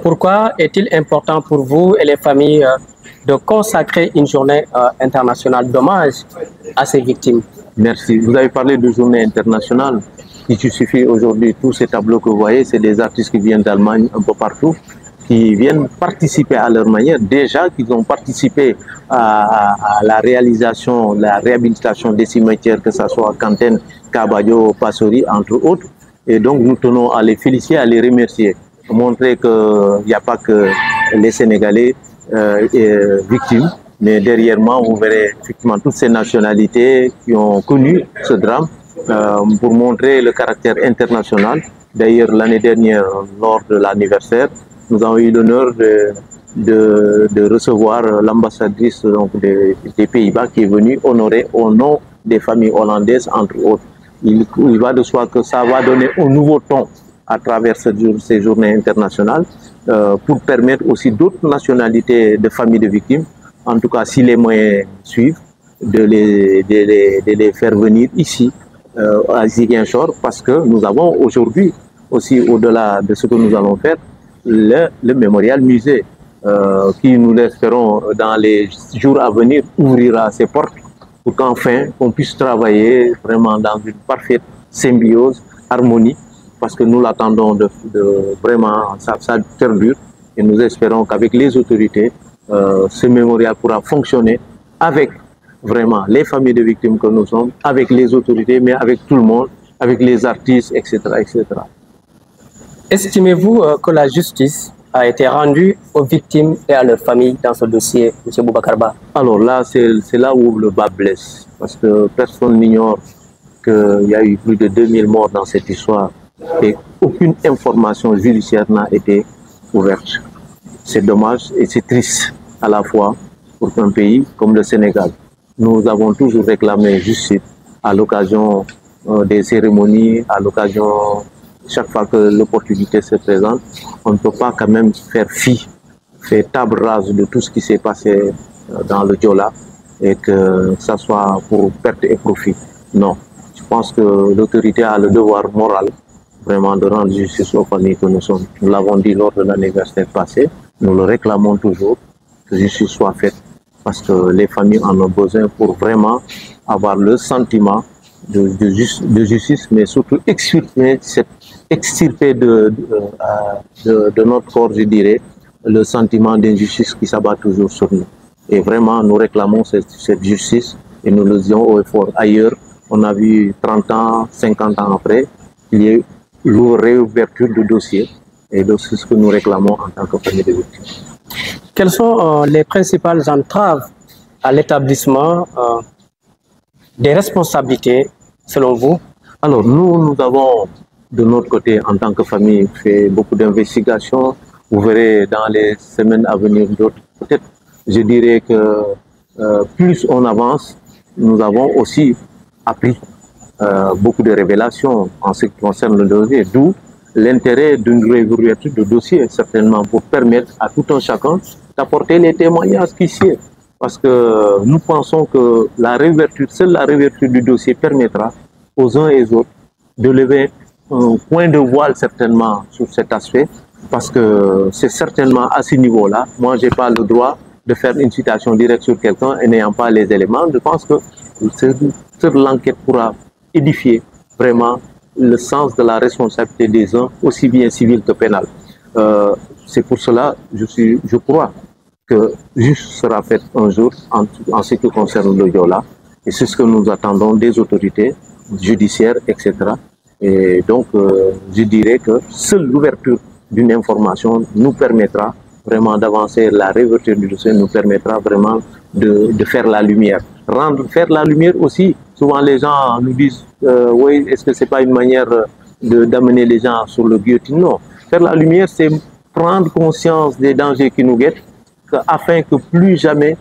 Pourquoi est-il important pour vous et les familles de consacrer une journée internationale d'hommage à ces victimes? Merci. Vous avez parlé de journée internationale. Il suffit aujourd'hui, tous ces tableaux que vous voyez, c'est des artistes qui viennent d'Allemagne, un peu partout, qui viennent participer à leur manière. Déjà, qu'ils ont participé à la réalisation, la réhabilitation des cimetières, que ce soit Kantène, Kabayo, Passori, entre autres. Et donc, nous tenons à les féliciter, à les remercier, pour montrer qu'il n'y a pas que les Sénégalais victimes, mais derrière moi, vous verrez effectivement toutes ces nationalités qui ont connu ce drame pour montrer le caractère international. D'ailleurs, l'année dernière, lors de l'anniversaire, nous avons eu l'honneur de recevoir l'ambassadrice des Pays-Bas qui est venue honorer au nom des familles hollandaises, entre autres. Il va de soi que ça va donner un nouveau ton à travers ces journées internationales pour permettre aussi d'autres nationalités de familles de victimes, en tout cas si les moyens suivent, de les faire venir ici à Ziguinchor, parce que nous avons aujourd'hui aussi, au-delà de ce que nous allons faire, le mémorial musée qui, nous l'espérons, dans les jours à venir, ouvrira ses portes pour qu'enfin on puisse travailler vraiment dans une parfaite symbiose, harmonie, parce que nous l'attendons vraiment, ça perdure, et nous espérons qu'avec les autorités, ce mémorial pourra fonctionner avec vraiment les familles de victimes que nous sommes, avec les autorités, mais avec tout le monde, avec les artistes, etc. etc. Estimez-vous que la justice a été rendue aux victimes et à leurs familles dans ce dossier, M. Boubacar Ba? Alors là, c'est là où le bas blesse, parce que personne n'ignore qu'il y a eu plus de 2000 morts dans cette histoire et aucune information judiciaire n'a été ouverte. C'est dommage et c'est triste à la fois pour un pays comme le Sénégal. Nous avons toujours réclamé justice à l'occasion des cérémonies, à l'occasion, chaque fois que l'opportunité se présente. On ne peut pas quand même faire fi, faire table rase de tout ce qui s'est passé dans le Diola et que ça soit pour perte et profit. Non, je pense que l'autorité a le devoir moral vraiment de rendre justice aux familles que nous sommes. Nous l'avons dit lors de l'anniversaire passé, nous le réclamons toujours, que justice soit faite, parce que les familles en ont besoin pour vraiment avoir le sentiment de justice, mais surtout extirper de notre corps, je dirais, le sentiment d'injustice qui s'abat toujours sur nous. Et vraiment, nous réclamons cette justice et nous le disons haut et fort. Ailleurs, on a vu 30 ans, 50 ans après, il y a eu la réouverture du dossier. Et donc, c'est ce que nous réclamons en tant que famille de victimes. Quelles sont les principales entraves à l'établissement des responsabilités, selon vous? Alors, nous avons, de notre côté, en tant que famille, fait beaucoup d'investigations. Vous verrez dans les semaines à venir d'autres. Peut-être, je dirais que plus on avance, nous avons aussi appris beaucoup de révélations en ce qui concerne le dossier, d'où l'intérêt d'une réouverture de dossier, certainement, pour permettre à tout un chacun d'apporter les témoignages qui sied. Parce que nous pensons que seule la réouverture du dossier permettra aux uns et aux autres de lever un point de voile, certainement, sur cet aspect, parce que c'est certainement à ce niveau-là. Moi, je n'ai pas le droit de faire une citation directe sur quelqu'un et n'ayant pas les éléments. Je pense que l'enquête pourra édifier vraiment le sens de la responsabilité des uns, aussi bien civile que pénale. C'est pour cela, je crois que justice sera faite un jour en ce qui concerne le Diola. Et c'est ce que nous attendons des autorités judiciaires, etc. Et donc, je dirais que seule l'ouverture d'une information nous permettra vraiment d'avancer. La réouverture du dossier nous permettra vraiment de faire la lumière. Faire la lumière aussi, souvent les gens nous disent oui, est-ce que ce n'est pas une manière d'amener les gens sur le guillotine? Non. Faire la lumière, c'est prendre conscience des dangers qui nous guettent, afin que plus jamais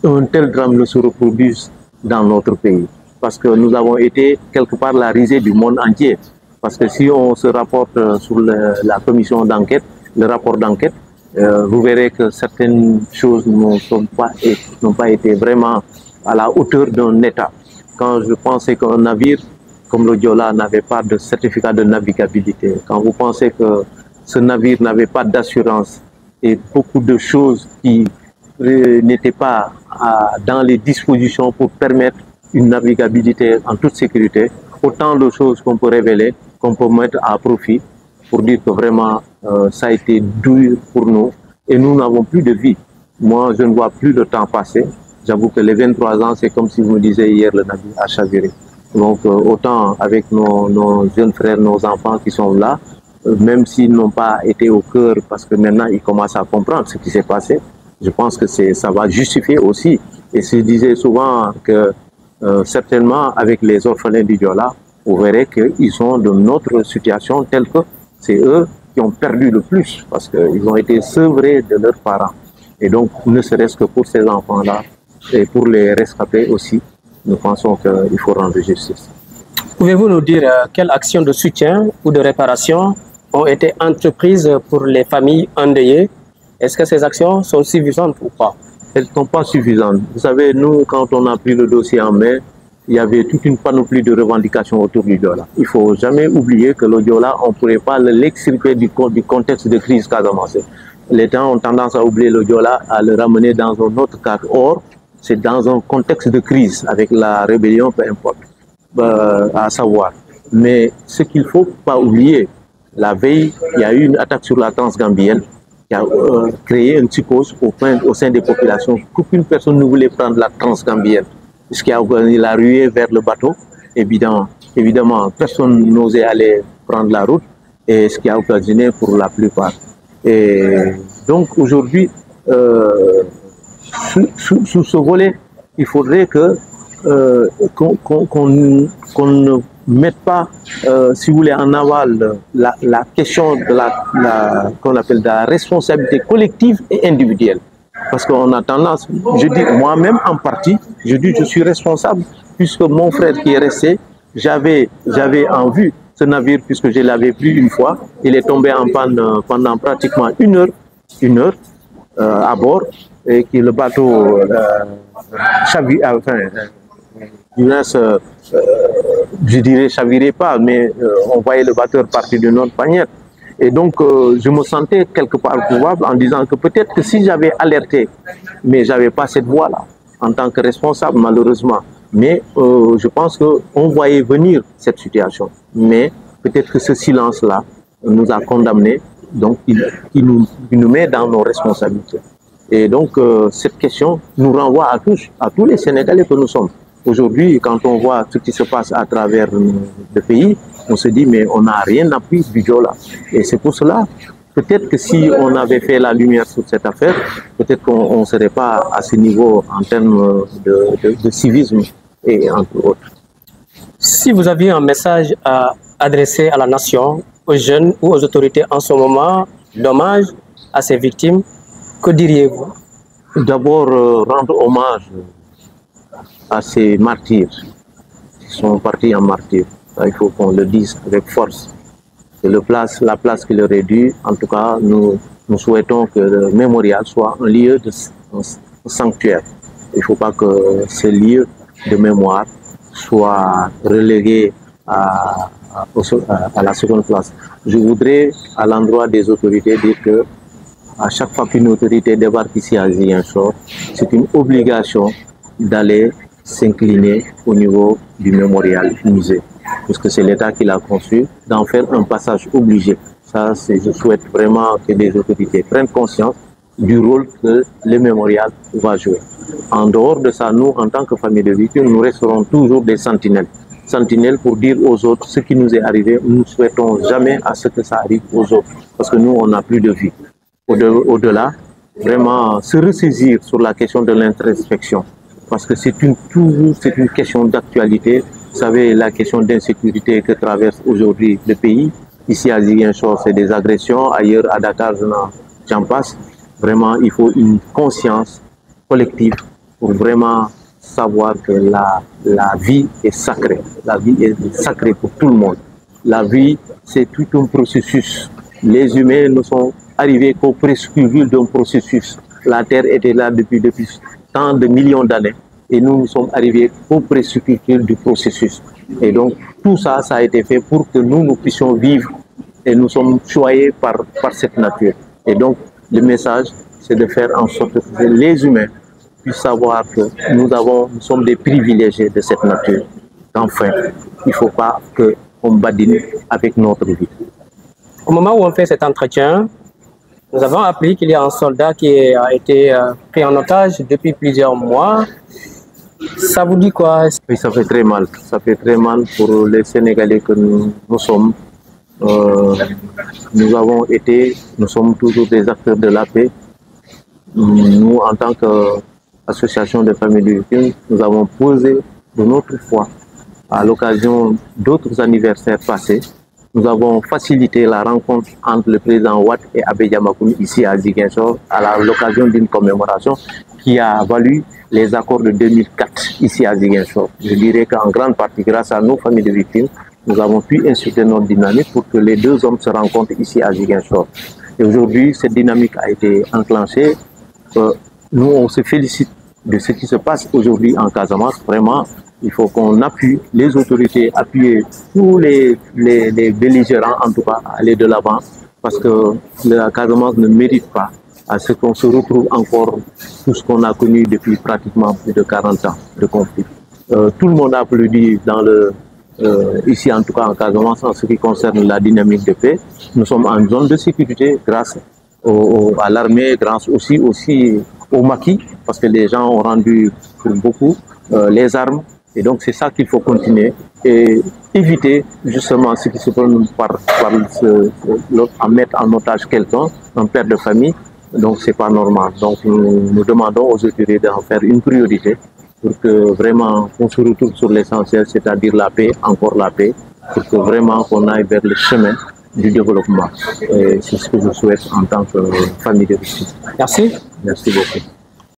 un tel drame ne se reproduise dans notre pays. Parce que nous avons été quelque part la risée du monde entier. Parce que si on se rapporte sur la commission d'enquête, le rapport d'enquête, vous verrez que certaines choses n'ont pas été vraiment à la hauteur d'un État. Quand je pensais qu'un navire comme le Diola n'avait pas de certificat de navigabilité, quand vous pensez que ce navire n'avait pas d'assurance et beaucoup de choses qui n'étaient pas dans les dispositions pour permettre une navigabilité en toute sécurité. Autant de choses qu'on peut révéler, qu'on peut mettre à profit pour dire que vraiment ça a été dur pour nous et nous n'avons plus de vie. Moi, je ne vois plus le temps passer. J'avoue que les 23 ans, c'est comme si vous me disiez hier le navire a chaviré. Donc autant avec nos jeunes frères, nos enfants qui sont là, même s'ils n'ont pas été au cœur parce que maintenant ils commencent à comprendre ce qui s'est passé, je pense que ça va justifier aussi. Et je disais souvent que certainement avec les orphelins du Diola, vous verrez qu'ils sont de notre situation telle que c'est eux qui ont perdu le plus parce qu'ils ont été sevrés de leurs parents. Et donc, ne serait-ce que pour ces enfants-là et pour les rescapés aussi, nous pensons qu'il faut rendre justice. Pouvez-vous nous dire quelles actions de soutien ou de réparation ont été entreprises pour les familles endeuillées? Est-ce que ces actions sont suffisantes ou pas? Elles ne sont pas suffisantes. Vous savez, nous, quand on a pris le dossier en main, il y avait toute une panoplie de revendications autour du Diola. Il ne faut jamais oublier que le Diola, on ne pourrait pas l'extirper du contexte de crise casamançaise. Les gens ont tendance à oublier le Diola, à le ramener dans un autre cadre. Or, c'est dans un contexte de crise, avec la rébellion, peu importe, à savoir. Mais ce qu'il ne faut pas oublier, la veille, il y a eu une attaque sur la Transgambienne qui a créé une psychose au sein des populations qu'aucune personne ne voulait prendre la Transgambienne. Ce qui a organisé la ruée vers le bateau. Évidemment, personne n'osait aller prendre la route et ce qui a occasionné pour la plupart. Et donc aujourd'hui, sous ce volet, il faudrait qu'on ne mette pas, si vous voulez, en aval la question de qu'on appelle de la responsabilité collective et individuelle. Parce qu'on a tendance, je dis moi-même en partie, je dis je suis responsable puisque mon frère qui est resté, j'avais en vue ce navire puisque je l'avais pris une fois, il est tombé en panne pendant pratiquement une heure à bord et que le bateau je dirais chavirait pas, mais on voyait le batteur partir de notre bannière. Et donc, je me sentais quelque part coupable en disant que peut-être que si j'avais alerté, mais je n'avais pas cette voix-là en tant que responsable, malheureusement. Mais je pense qu'on voyait venir cette situation. Mais peut-être que ce silence-là nous a condamnés, donc il nous met dans nos responsabilités. Et donc, cette question nous renvoie à tous les Sénégalais que nous sommes. Aujourd'hui, quand on voit ce qui se passe à travers le pays, on se dit, mais on n'a rien appris du Diola. Et c'est pour cela, peut-être que si on avait fait la lumière sur cette affaire, peut-être qu'on ne serait pas à ce niveau en termes de civisme et entre autres. Si vous aviez un message à adresser à la nation, aux jeunes ou aux autorités en ce moment, d'hommage à ces victimes, que diriez-vous? D'abord, rendre hommage à ces martyrs qui sont partis en martyrs. Il faut qu'on le dise avec force. Et la place qui leur est due, en tout cas, nous souhaitons que le mémorial soit un lieu de sanctuaire. Il ne faut pas que ce lieu de mémoire soit relégué à la seconde place. Je voudrais, à l'endroit des autorités, dire que à chaque fois qu'une autorité débarque ici à Ziguinchor, c'est une obligation d'aller s'incliner au niveau du mémorial musée, puisque c'est l'État qui l'a conçu, d'en faire un passage obligé. Ça, je souhaite vraiment que les autorités prennent conscience du rôle que le mémorial va jouer. En dehors de ça, nous, en tant que famille de victimes, nous resterons toujours des sentinelles. Sentinelles pour dire aux autres ce qui nous est arrivé. Nous ne souhaitons jamais à ce que ça arrive aux autres, parce que nous, on n'a plus de vie. Au-delà, vraiment se ressaisir sur la question de l'introspection, parce que c'est une question d'actualité. Vous savez, la question d'insécurité que traverse aujourd'hui le pays. Ici à Ziguinchor, c'est des agressions. Ailleurs, à Dakar, j'en passe. Vraiment, il faut une conscience collective pour vraiment savoir que la vie est sacrée. La vie est sacrée pour tout le monde. La vie, c'est tout un processus. Les humains ne sont arrivés qu'au préciput d'un processus. La Terre était là depuis tant de millions d'années. Et nous sommes arrivés au préciput du processus. Et donc, tout ça, ça a été fait pour que nous puissions vivre et nous sommes choyés par cette nature. Et donc, le message, c'est de faire en sorte que les humains puissent savoir que nous sommes des privilégiés de cette nature. Enfin, il ne faut pas qu'on badine avec notre vie. Au moment où on fait cet entretien, nous avons appris qu'il y a un soldat qui a été pris en otage depuis plusieurs mois. Ça vous dit quoi? Oui, ça fait très mal. Ça fait très mal pour les Sénégalais que nous sommes. Nous sommes toujours des acteurs de la paix. Nous, en tant qu'association de familles de victimes, nous avons posé de notre foi à l'occasion d'autres anniversaires passés. Nous avons facilité la rencontre entre le président Wade et Abbé Diamacoune ici à Ziguinchor à l'occasion d'une commémoration qui a valu les accords de 2004 ici à Ziguinchor. Je dirais qu'en grande partie, grâce à nos familles de victimes, nous avons pu insuffler notre dynamique pour que les deux hommes se rencontrent ici à Ziguinchor. Et aujourd'hui, cette dynamique a été enclenchée. Nous, on se félicite de ce qui se passe aujourd'hui en Casamance. Vraiment, il faut qu'on appuie les autorités, appuyer tous les belligérants, en tout cas, à aller de l'avant, parce que la Casamance ne mérite pas à ce qu'on se retrouve encore tout ce qu'on a connu depuis pratiquement plus de 40 ans de conflit. Tout le monde a applaudi ici, en tout cas en Casamance, en ce qui concerne la dynamique de paix. Nous sommes en zone de sécurité grâce à l'armée, grâce aussi au maquis, parce que les gens ont rendu pour beaucoup les armes. Et donc c'est ça qu'il faut continuer et éviter justement ce qui se peut en mettre en otage quelqu'un, un père de famille. Donc c'est pas normal. Donc nous demandons aux autorités d'en faire une priorité pour que vraiment on se retrouve sur l'essentiel, c'est-à-dire la paix, encore la paix, pour que vraiment on aille vers le chemin du développement. C'est ce que je souhaite en tant que famille de victimes. Merci. Merci beaucoup.